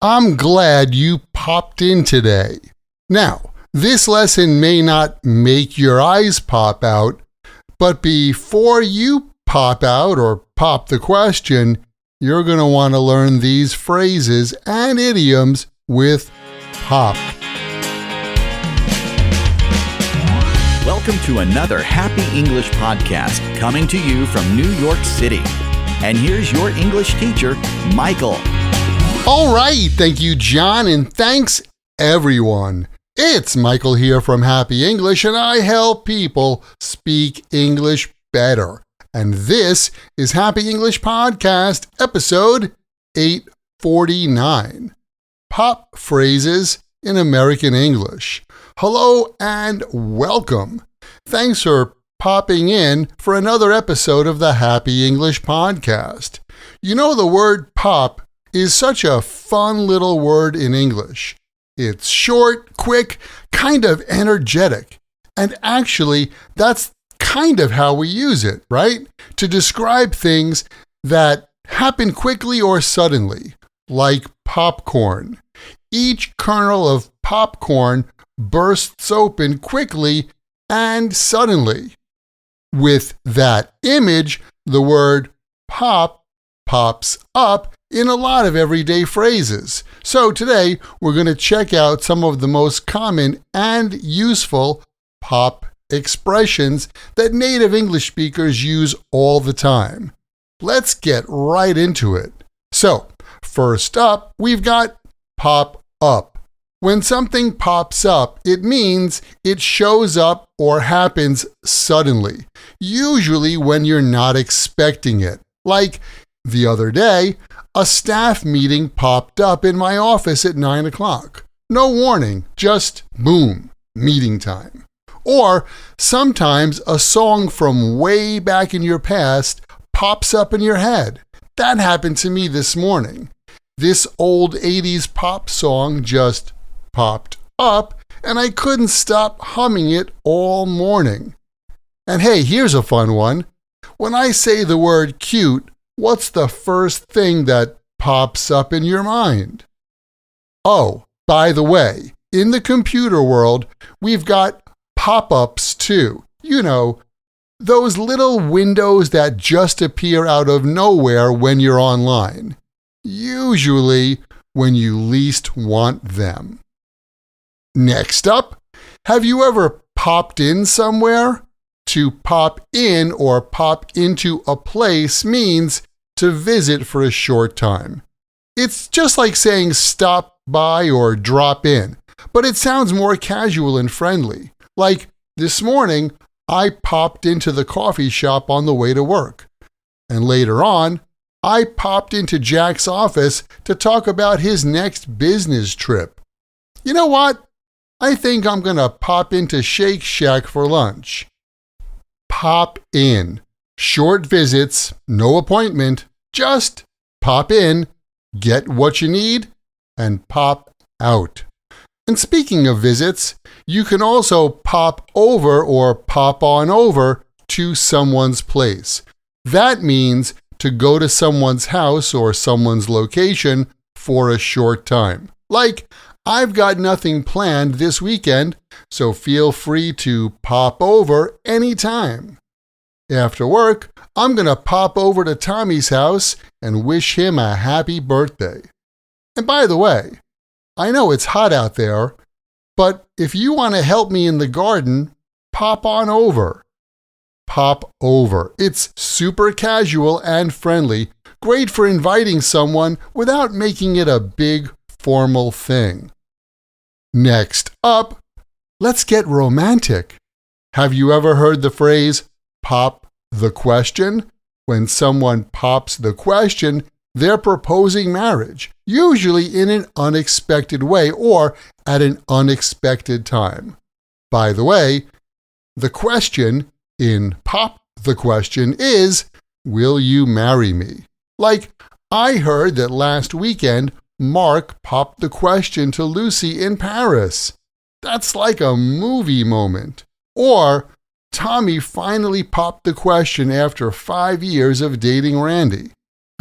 I'm glad you popped in today. Now, this lesson may not make your eyes pop out, but before you pop out or pop the question, you're going to want to learn these phrases and idioms with pop. Welcome to another Happy English podcast coming to you from New York City. And here's your English teacher, Michael. All right, thank you, John, and thanks, everyone. It's Michael here from Happy English, and I help people speak English better. And this is Happy English Podcast, episode 849. Pop phrases in American English. Hello and welcome. Thanks for popping in for another episode of the Happy English Podcast. You know, the word pop is such a fun little word in English. It's short, quick, kind of energetic. And actually, that's kind of how we use it, right? To describe things that happen quickly or suddenly, like popcorn. Each kernel of popcorn bursts open quickly and suddenly. With that image, the word pop pops up in a lot of everyday phrases. So today, we're going to check out some of the most common and useful pop expressions that native English speakers use all the time. Let's get right into it. So, first up, we've got pop up. When something pops up, it means it shows up or happens suddenly, usually when you're not expecting it. Like the other day, a staff meeting popped up in my office at 9 o'clock. No warning, just boom, meeting time. Or sometimes a song from way back in your past pops up in your head. That happened to me this morning. This old 80s pop song just popped up, and I couldn't stop humming it all morning. And hey, here's a fun one. When I say the word cute, what's the first thing that pops up in your mind? Oh, by the way, in the computer world, we've got pop-ups too. You know, those little windows that just appear out of nowhere when you're online. Usually when you least want them. Next up, have you ever popped in somewhere? To pop in or pop into a place means to visit for a short time. It's just like saying stop by or drop in, but it sounds more casual and friendly. Like this morning, I popped into the coffee shop on the way to work. And later on, I popped into Jack's office to talk about his next business trip. You know what? I think I'm going to pop into Shake Shack for lunch. Pop in. Short visits, no appointment, just pop in, get what you need, and pop out. And speaking of visits, you can also pop over or pop on over to someone's place. That means to go to someone's house or someone's location for a short time. Like, I've got nothing planned this weekend, so feel free to pop over anytime. After work, I'm going to pop over to Tommy's house and wish him a happy birthday. And by the way, I know it's hot out there, but if you want to help me in the garden, pop on over. Pop over. It's super casual and friendly, great for inviting someone without making it a big formal thing. Next up, let's get romantic. Have you ever heard the phrase, pop the question? When someone pops the question, they're proposing marriage, usually in an unexpected way or at an unexpected time. By the way, the question in Pop the Question is, will you marry me? Like, I heard that last weekend, Mark popped the question to Lucy in Paris. That's like a movie moment. Or, Tommy finally popped the question after 5 years of dating Randy.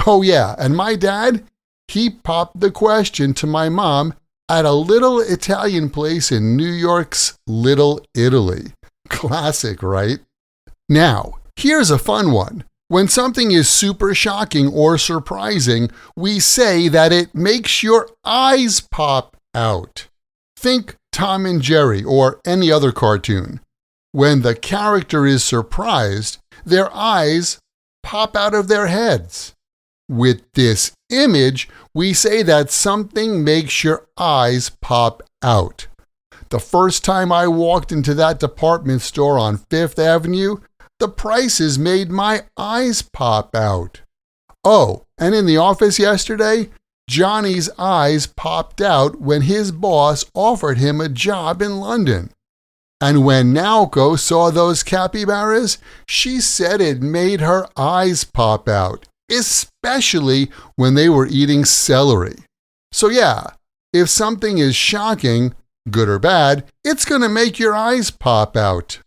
Oh yeah, and my dad, he popped the question to my mom at a little Italian place in New York's Little Italy. Classic, right? Now, here's a fun one. When something is super shocking or surprising, we say that it makes your eyes pop out. Think Tom and Jerry or any other cartoon. When the character is surprised, their eyes pop out of their heads. With this image, we say that something makes your eyes pop out. The first time I walked into that department store on Fifth Avenue, the prices made my eyes pop out. Oh, and in the office yesterday, Johnny's eyes popped out when his boss offered him a job in London. And when Naoko saw those capybaras, she said it made her eyes pop out, especially when they were eating celery. So yeah, if something is shocking, good or bad, it's going to make your eyes pop out.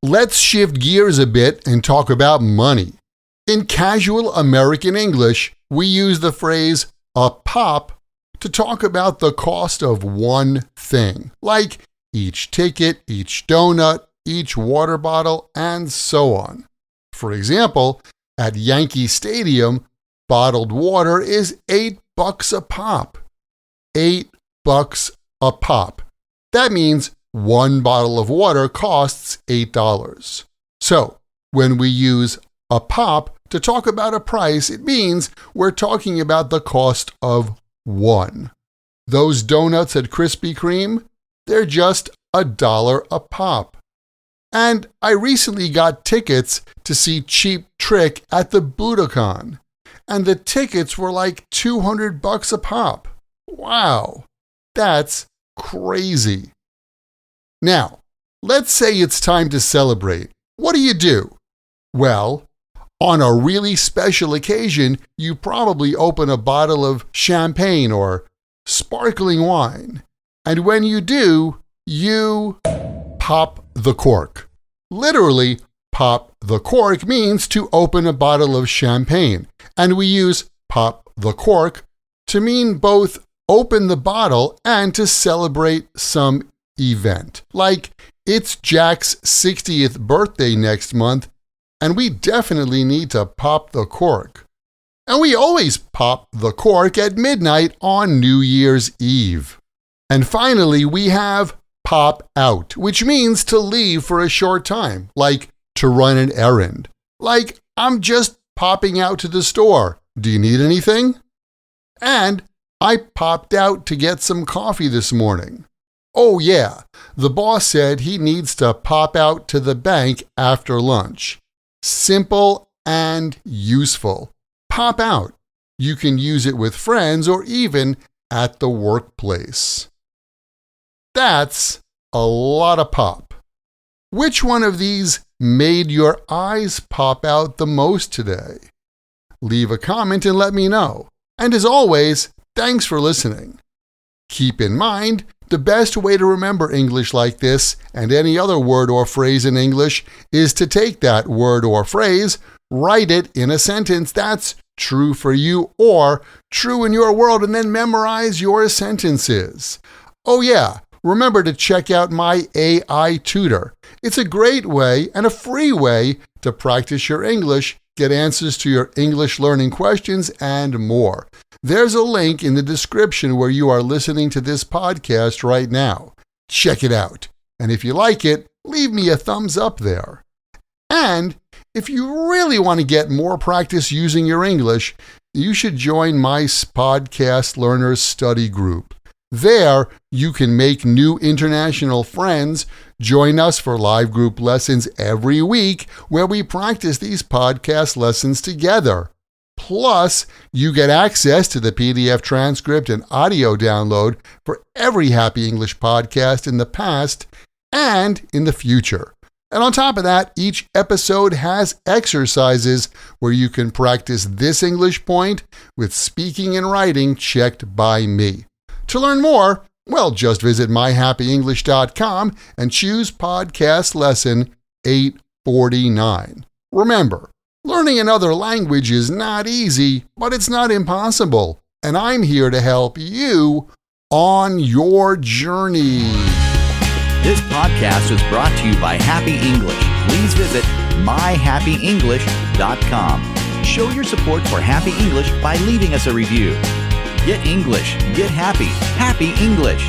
Let's shift gears a bit and talk about money. In casual American English, we use the phrase a pop to talk about the cost of one thing, like each ticket, each donut, each water bottle, and so on. For example, at Yankee Stadium, bottled water is $8 a pop. $8 a pop. That means one bottle of water costs $8. So, when we use a pop to talk about a price, it means we're talking about the cost of one. Those donuts at Krispy Kreme, they're just $1 a pop. And I recently got tickets to see Cheap Trick at the Budokan, and the tickets were like $200 a pop. Wow, that's crazy. Now, let's say it's time to celebrate. What do? Well, on a really special occasion, you probably open a bottle of champagne or sparkling wine. And when you do, you pop the cork. Literally, pop the cork means to open a bottle of champagne. And we use pop the cork to mean both open the bottle and to celebrate some event. Like, it's Jack's 60th birthday next month, and we definitely need to pop the cork. And we always pop the cork at midnight on New Year's Eve. And finally, we have pop out, which means to leave for a short time, like to run an errand. Like, I'm just popping out to the store. Do you need anything? And I popped out to get some coffee this morning. Oh yeah, the boss said he needs to pop out to the bank after lunch. Simple and useful. Pop out. You can use it with friends or even at the workplace. That's a lot of pop. Which one of these made your eyes pop out the most today? Leave a comment and let me know. And as always, thanks for listening. Keep in mind, the best way to remember English like this and any other word or phrase in English is to take that word or phrase, write it in a sentence that's true for you or true in your world, and then memorize your sentences. Oh yeah, remember to check out my AI tutor. It's a great way and a free way to practice your English, get answers to your English learning questions, and more. There's a link in the description where you are listening to this podcast right now. Check it out. And if you like it, leave me a thumbs up there. And if you really want to get more practice using your English, you should join my Podcast Learners Study Group. There, you can make new international friends, join us for live group lessons every week where we practice these podcast lessons together. Plus, you get access to the PDF transcript and audio download for every Happy English podcast in the past and in the future. And on top of that, each episode has exercises where you can practice this English point with speaking and writing checked by me. To learn more, well, just visit myhappyenglish.com and choose podcast lesson 849. Remember, learning another language is not easy, but it's not impossible. and I'm here to help you on your journey. This podcast is brought to you by Happy English. Please visit myhappyenglish.com. Show your support for Happy English by leaving us a review. Get English, get happy, Happy English.